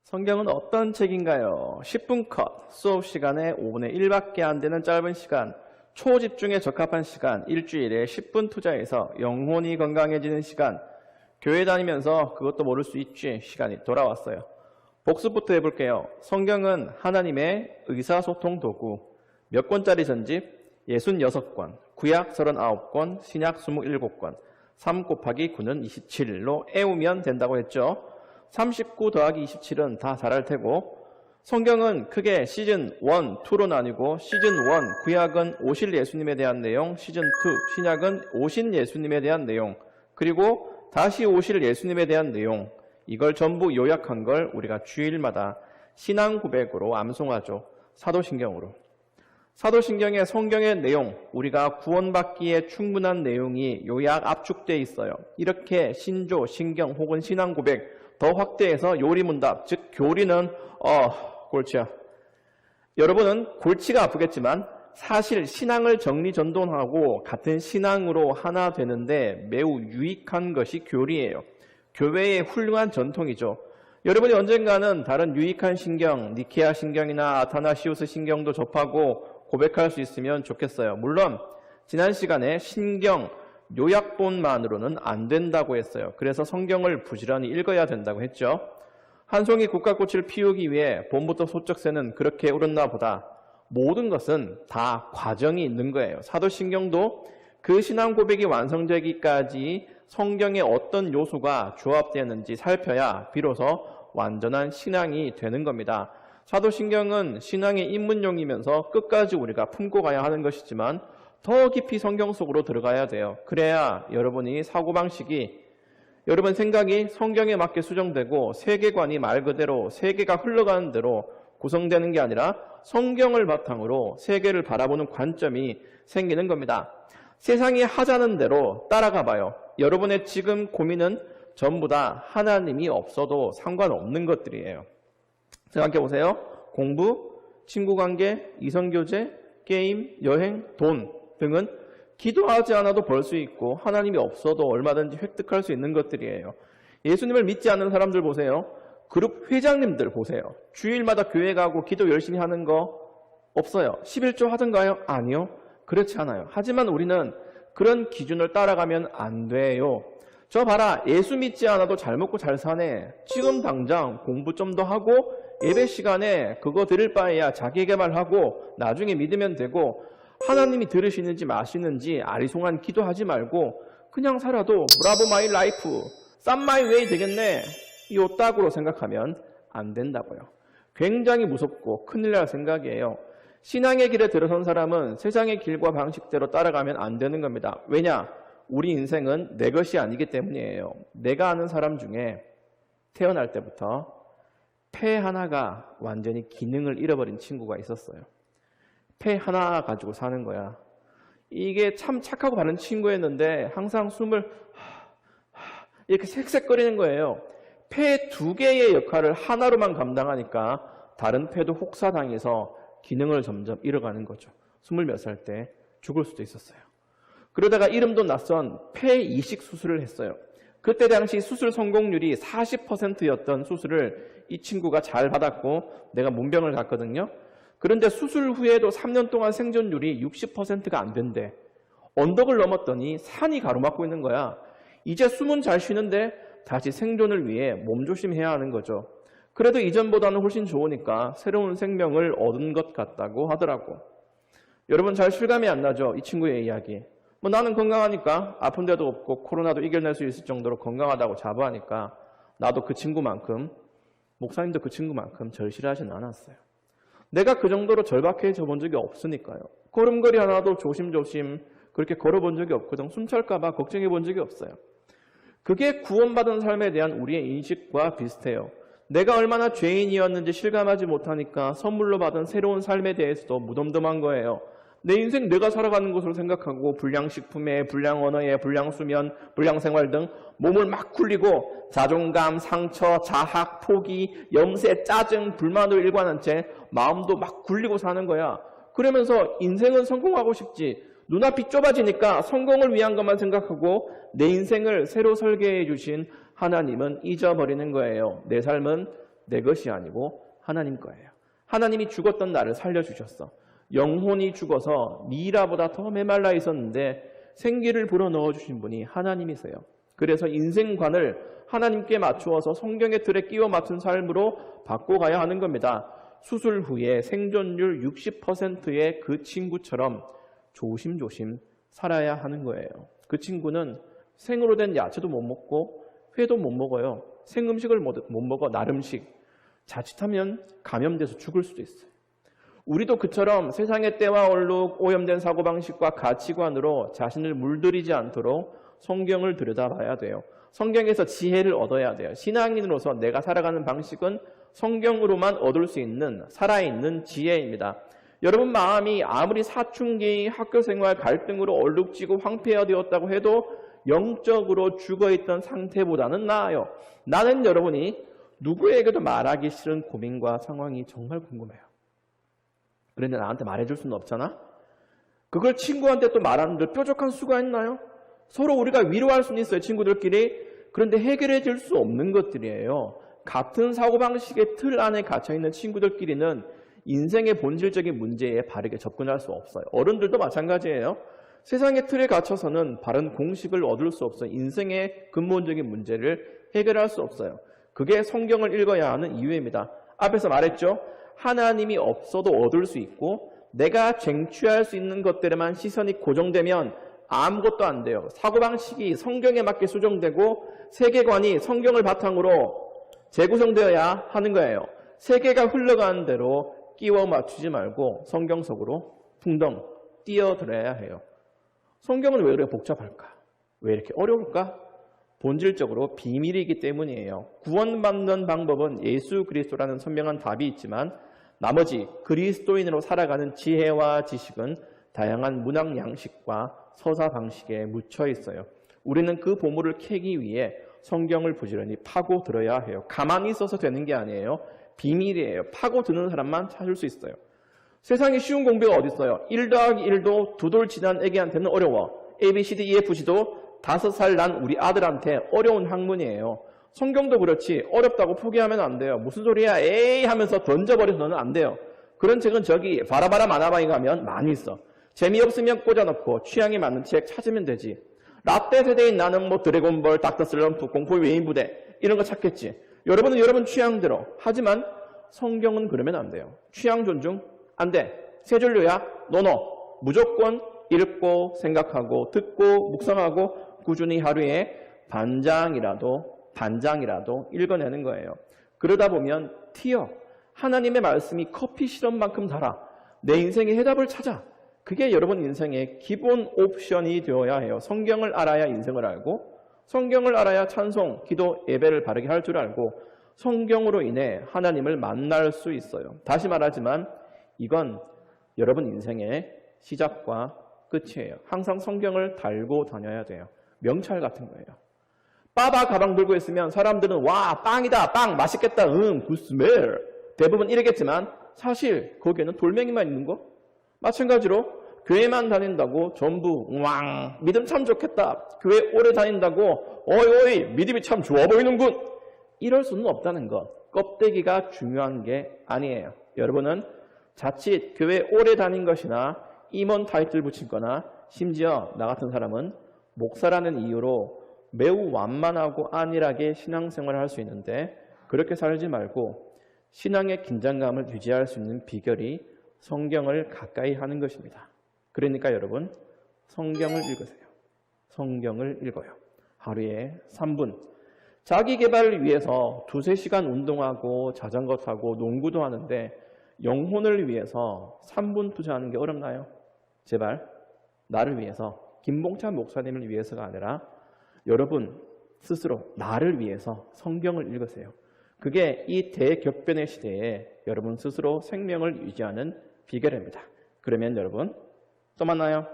성경은 어떤 책인가요? 10분 컷, 수업 시간에 5분의 1밖에 안 되는 짧은 시간, 초집중에 적합한 시간, 일주일에 10분 투자해서 영혼이 건강해지는 시간, 교회 다니면서 그것도 모를 수 있지 시간이 돌아왔어요. 복습부터 해볼게요. 성경은 하나님의 의사소통 도구, 몇 권짜리 전집? 66권, 구약 39권, 신약 27권, 3 곱하기 9는 27로 애우면 된다고 했죠. 39 더하기 27은 다 잘할 테고, 성경은 크게 시즌 1, 2로 나뉘고 시즌 1, 구약은 오실 예수님에 대한 내용, 시즌 2, 신약은 오신 예수님에 대한 내용, 그리고 다시 오실 예수님에 대한 내용, 이걸 전부 요약한 걸 우리가 주일마다 신앙 고백으로 암송하죠. 사도신경으로. 사도신경의 성경의 내용, 우리가 구원받기에 충분한 내용이 요약 압축되어 있어요. 이렇게 신조, 신경 혹은 신앙 고백 더 확대해서 요리문답, 즉 교리는 골치야. 여러분은 골치가 아프겠지만 사실 신앙을 정리전돈하고 같은 신앙으로 하나 되는데 매우 유익한 것이 교리예요. 교회의 훌륭한 전통이죠. 여러분이 언젠가는 다른 유익한 신경, 니케아 신경이나 아타나시우스 신경도 접하고 고백할 수 있으면 좋겠어요. 물론 지난 시간에 신경 요약본만으로는 안 된다고 했어요. 그래서 성경을 부지런히 읽어야 된다고 했죠. 한 송이 국화꽃을 피우기 위해 봄부터 소쩍새는 그렇게 울었나 보다. 모든 것은 다 과정이 있는 거예요. 사도신경도 그 신앙 고백이 완성되기까지 성경의 어떤 요소가 조합되었는지 살펴야 비로소 완전한 신앙이 되는 겁니다. 사도신경은 신앙의 입문용이면서 끝까지 우리가 품고 가야 하는 것이지만 더 깊이 성경 속으로 들어가야 돼요. 그래야 여러분이 사고방식이, 여러분 생각이 성경에 맞게 수정되고 세계관이 말 그대로 세계가 흘러가는 대로 구성되는 게 아니라 성경을 바탕으로 세계를 바라보는 관점이 생기는 겁니다. 세상이 하자는 대로 따라가 봐요. 여러분의 지금 고민은 전부 다 하나님이 없어도 상관없는 것들이에요. 생각해 보세요. 공부, 친구관계, 이성교제, 게임, 여행, 돈 등은 기도하지 않아도 벌 수 있고 하나님이 없어도 얼마든지 획득할 수 있는 것들이에요. 예수님을 믿지 않는 사람들 보세요. 그룹 회장님들 보세요. 주일마다 교회 가고 기도 열심히 하는 거 없어요. 11조 하던가요? 아니요. 그렇지 않아요. 하지만 우리는 그런 기준을 따라가면 안 돼요. 저 봐라, 예수 믿지 않아도 잘 먹고 잘 사네. 지금 당장 공부 좀 더 하고 예배 시간에 그거 들을 바에야 자기개발하고 나중에 믿으면 되고, 하나님이 들으시는지 마시는지 아리송한 기도하지 말고 그냥 살아도 브라보 마이 라이프, 쌈 마이 웨이 되겠네, 요 딱으로 생각하면 안 된다고요. 굉장히 무섭고 큰일 날 생각이에요. 신앙의 길에 들어선 사람은 세상의 길과 방식대로 따라가면 안 되는 겁니다. 왜냐? 우리 인생은 내 것이 아니기 때문이에요. 내가 아는 사람 중에 태어날 때부터 폐 하나가 완전히 기능을 잃어버린 친구가 있었어요. 폐 하나 가지고 사는 거야. 이게 참 착하고 바른 친구였는데 항상 숨을 이렇게 색색거리는 거예요. 폐 2개의 역할을 하나로만 감당하니까 다른 폐도 혹사당해서 기능을 점점 잃어가는 거죠. 20몇 살 때 죽을 수도 있었어요. 그러다가 이름도 낯선 폐 이식 수술을 했어요. 그때 당시 수술 성공률이 40%였던 수술을 이 친구가 잘 받았고 내가 문병을 갔거든요. 그런데 수술 후에도 3년 동안 생존율이 60%가 안 된대. 언덕을 넘었더니 산이 가로막고 있는 거야. 이제 숨은 잘 쉬는데 다시 생존을 위해 몸조심해야 하는 거죠. 그래도 이전보다는 훨씬 좋으니까 새로운 생명을 얻은 것 같다고 하더라고. 여러분 잘 실감이 안 나죠? 이 친구의 이야기. 나는 건강하니까 아픈 데도 없고 코로나도 이겨낼 수 있을 정도로 건강하다고 자부하니까 나도 그 친구만큼, 목사님도 그 친구만큼 절실하진 않았어요. 내가 그 정도로 절박해져 본 적이 없으니까요. 걸음걸이 하나도 조심조심 그렇게 걸어본 적이 없거든. 숨찰까 봐 걱정해 본 적이 없어요. 그게 구원받은 삶에 대한 우리의 인식과 비슷해요. 내가 얼마나 죄인이었는지 실감하지 못하니까 선물로 받은 새로운 삶에 대해서도 무덤덤한 거예요. 내 인생 내가 살아가는 것으로 생각하고 불량식품에, 불량언어에, 불량수면, 불량생활 등 몸을 막 굴리고 자존감, 상처, 자학, 포기, 염세, 짜증, 불만으로 일관한 채 마음도 막 굴리고 사는 거야. 그러면서 인생은 성공하고 싶지, 눈앞이 좁아지니까 성공을 위한 것만 생각하고 내 인생을 새로 설계해 주신 하나님은 잊어버리는 거예요. 내 삶은 내 것이 아니고 하나님 거예요. 하나님이 죽었던 나를 살려주셨어. 영혼이 죽어서 미라보다 더 메말라 있었는데 생기를 불어넣어 주신 분이 하나님이세요. 그래서 인생관을 하나님께 맞추어서 성경의 틀에 끼워 맞춘 삶으로 바꿔가야 하는 겁니다. 수술 후에 생존율 60%의 그 친구처럼 조심조심 살아야 하는 거예요. 그 친구는 생으로 된 야채도 못 먹고 회도 못 먹어요. 생음식을 못 먹어, 날음식. 자칫하면 감염돼서 죽을 수도 있어요. 우리도 그처럼 세상의 때와 얼룩 오염된 사고방식과 가치관으로 자신을 물들이지 않도록 성경을 들여다봐야 돼요. 성경에서 지혜를 얻어야 돼요. 신앙인으로서 내가 살아가는 방식은 성경으로만 얻을 수 있는 살아있는 지혜입니다. 여러분 마음이 아무리 사춘기, 학교생활 갈등으로 얼룩지고 황폐화되었다고 해도 영적으로 죽어있던 상태보다는 나아요. 나는 여러분이 누구에게도 말하기 싫은 고민과 상황이 정말 궁금해요. 그런데 나한테 말해줄 수는 없잖아? 그걸 친구한테 또 말하는데 뾰족한 수가 있나요? 서로 우리가 위로할 수는 있어요, 친구들끼리. 그런데 해결해 줄 수 없는 것들이에요. 같은 사고방식의 틀 안에 갇혀있는 친구들끼리는 인생의 본질적인 문제에 바르게 접근할 수 없어요. 어른들도 마찬가지예요. 세상의 틀에 갇혀서는 바른 공식을 얻을 수 없어요. 인생의 근본적인 문제를 해결할 수 없어요. 그게 성경을 읽어야 하는 이유입니다. 앞에서 말했죠. 하나님이 없어도 얻을 수 있고 내가 쟁취할 수 있는 것들에만 시선이 고정되면 아무것도 안 돼요. 사고방식이 성경에 맞게 수정되고 세계관이 성경을 바탕으로 재구성되어야 하는 거예요. 세계가 흘러가는 대로 끼워 맞추지 말고 성경 속으로 풍덩 뛰어들어야 해요. 성경은 왜 이렇게 복잡할까? 왜 이렇게 어려울까? 본질적으로 비밀이기 때문이에요. 구원받는 방법은 예수 그리스도라는 선명한 답이 있지만 나머지 그리스도인으로 살아가는 지혜와 지식은 다양한 문학 양식과 서사 방식에 묻혀 있어요. 우리는 그 보물을 캐기 위해 성경을 부지런히 파고들어야 해요. 가만히 있어서 되는 게 아니에요. 비밀이에요. 파고드는 사람만 찾을 수 있어요. 세상에 쉬운 공부가 어디 있어요? 1 더하기 1도 두 돌 지난 애기한테는 어려워. A, B, C, D, E, F, G도 5살 난 우리 아들한테 어려운 학문이에요. 성경도 그렇지 어렵다고 포기하면 안 돼요. 무슨 소리야 에이 하면서 던져버려서는 안 돼요. 그런 책은 저기 바라바라 만화방에 가면 많이 있어. 재미없으면 꽂아놓고 취향에 맞는 책 찾으면 되지. 라떼 세대인 나는 뭐 드래곤볼, 닥터 슬럼프, 공포 외인부대 이런 거 찾겠지. 여러분은 여러분 취향대로. 하지만 성경은 그러면 안 돼요. 취향 존중 안 돼. 세 줄로야 노노. 무조건 읽고 생각하고 듣고 묵상하고 꾸준히 하루에 반장이라도 읽어내는 거예요. 그러다 보면 튀어. 하나님의 말씀이 커피 시럽만큼 달아. 내 인생의 해답을 찾아. 그게 여러분 인생의 기본 옵션이 되어야 해요. 성경을 알아야 인생을 알고 성경을 알아야 찬송, 기도, 예배를 바르게 할 줄 알고 성경으로 인해 하나님을 만날 수 있어요. 다시 말하지만 이건 여러분 인생의 시작과 끝이에요. 항상 성경을 달고 다녀야 돼요. 명찰 같은 거예요. 빠바 가방 들고 있으면 사람들은 와 빵이다 빵 맛있겠다 굿스멜 대부분 이러겠지만 사실 거기에는 돌멩이만 있는 거. 마찬가지로 교회만 다닌다고 전부 왕 믿음 참 좋겠다 교회 오래 다닌다고 어이 믿음이 참 좋아 보이는군 이럴 수는 없다는 것. 껍데기가 중요한 게 아니에요. 여러분은 자칫 교회 오래 다닌 것이나 임원 타이틀 붙인 거나 심지어 나 같은 사람은 목사라는 이유로 매우 완만하고 안일하게 신앙생활을 할 수 있는데 그렇게 살지 말고 신앙의 긴장감을 유지할 수 있는 비결이 성경을 가까이 하는 것입니다. 그러니까 여러분 성경을 읽으세요. 성경을 읽어요. 하루에 3분. 자기 개발을 위해서 2-3시간 운동하고 자전거 타고 농구도 하는데 영혼을 위해서 3분 투자하는 게 어렵나요? 제발 나를 위해서 김봉찬 목사님을 위해서가 아니라 여러분 스스로 나를 위해서 성경을 읽으세요. 그게 이 대격변의 시대에 여러분 스스로 생명을 유지하는 비결입니다. 그러면 여러분 또 만나요.